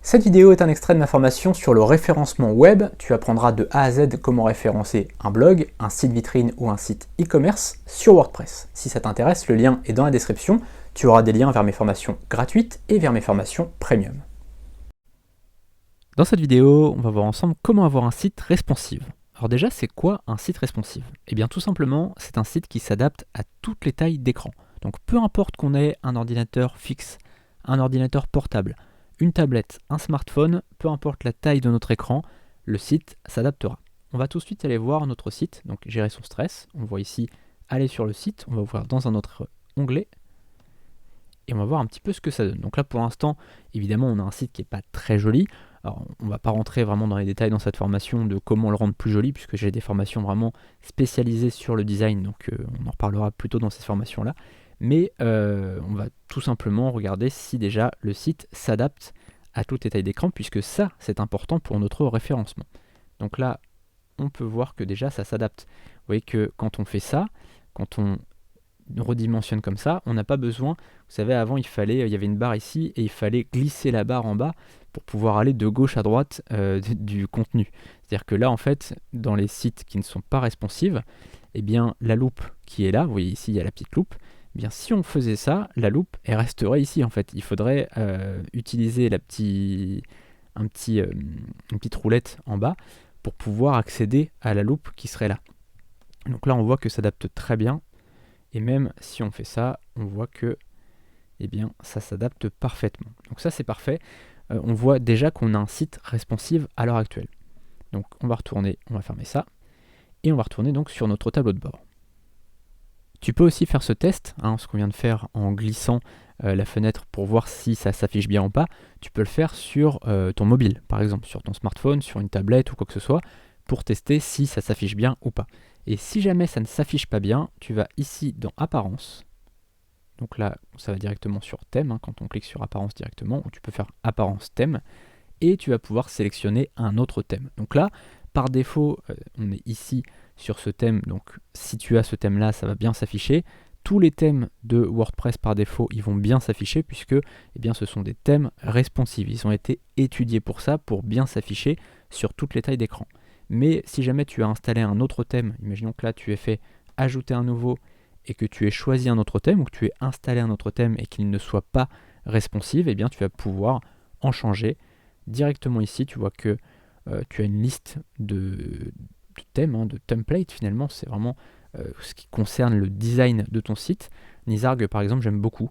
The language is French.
Cette vidéo est un extrait de ma formation sur le référencement web. Tu apprendras de A à Z comment référencer un blog, un site vitrine ou un site e-commerce sur WordPress. Si ça t'intéresse, le lien est dans la description. Tu auras des liens vers mes formations gratuites et vers mes formations premium. Dans cette vidéo, on va voir ensemble comment avoir un site responsive. Alors déjà, c'est quoi un site responsive? Eh bien tout simplement, c'est un site qui s'adapte à toutes les tailles d'écran. Donc peu importe qu'on ait un ordinateur fixe, un ordinateur portable, une tablette, un smartphone, peu importe la taille de notre écran, le site s'adaptera. On va tout de suite aller voir notre site, donc gérer son stress. On voit ici aller sur le site, on va voir dans un autre onglet et on va voir un petit peu ce que ça donne. Donc là pour l'instant, évidemment, on a un site qui n'est pas très joli. Alors, on ne va pas rentrer vraiment dans les détails dans cette formation de comment le rendre plus joli, puisque j'ai des formations vraiment spécialisées sur le design, donc on en reparlera plutôt dans cette formation-là. Mais on va tout simplement regarder si déjà le site s'adapte à toutes les tailles d'écran, puisque ça, c'est important pour notre référencement. Donc là, on peut voir que déjà, ça s'adapte. Vous voyez que quand on fait ça, quand on redimensionne comme ça, on n'a pas besoin, vous savez avant il y avait une barre ici et il fallait glisser la barre en bas pour pouvoir aller de gauche à droite du contenu. C'est-à-dire que là en fait, dans les sites qui ne sont pas responsives, eh bien la loupe qui est là, vous voyez ici il y a la petite loupe, eh bien si on faisait ça, la loupe elle resterait ici en fait. Il faudrait utiliser une petite roulette en bas pour pouvoir accéder à la loupe qui serait là. Donc là on voit que ça s'adapte très bien. Et même si on fait ça, on voit que eh bien, ça s'adapte parfaitement. Donc ça c'est parfait. On voit déjà qu'on a un site responsive à l'heure actuelle. Donc on va retourner, on va fermer ça. Et on va retourner donc sur notre tableau de bord. Tu peux aussi faire ce test, ce qu'on vient de faire en glissant la fenêtre pour voir si ça s'affiche bien ou pas. Tu peux le faire sur ton mobile, par exemple sur ton smartphone, sur une tablette ou quoi que ce soit, pour tester si ça s'affiche bien ou pas. Et si jamais ça ne s'affiche pas bien, tu vas ici dans Apparence. Donc là, ça va directement sur Thème, quand on clique sur Apparence directement, ou tu peux faire Apparence Thème, et tu vas pouvoir sélectionner un autre thème. Donc là, par défaut, on est ici sur ce thème, donc si tu as ce thème-là, ça va bien s'afficher. Tous les thèmes de WordPress par défaut, ils vont bien s'afficher puisque eh bien, ce sont des thèmes responsives. Ils ont été étudiés pour ça, pour bien s'afficher sur toutes les tailles d'écran. Mais si jamais tu as installé un autre thème, imaginons que là tu aies fait ajouter un nouveau et que tu aies choisi un autre thème ou que tu aies installé un autre thème et qu'il ne soit pas responsive, eh bien tu vas pouvoir en changer. Directement ici, tu vois que tu as une liste de thèmes, de templates finalement. C'est vraiment ce qui concerne le design de ton site. Nizarg par exemple, j'aime beaucoup.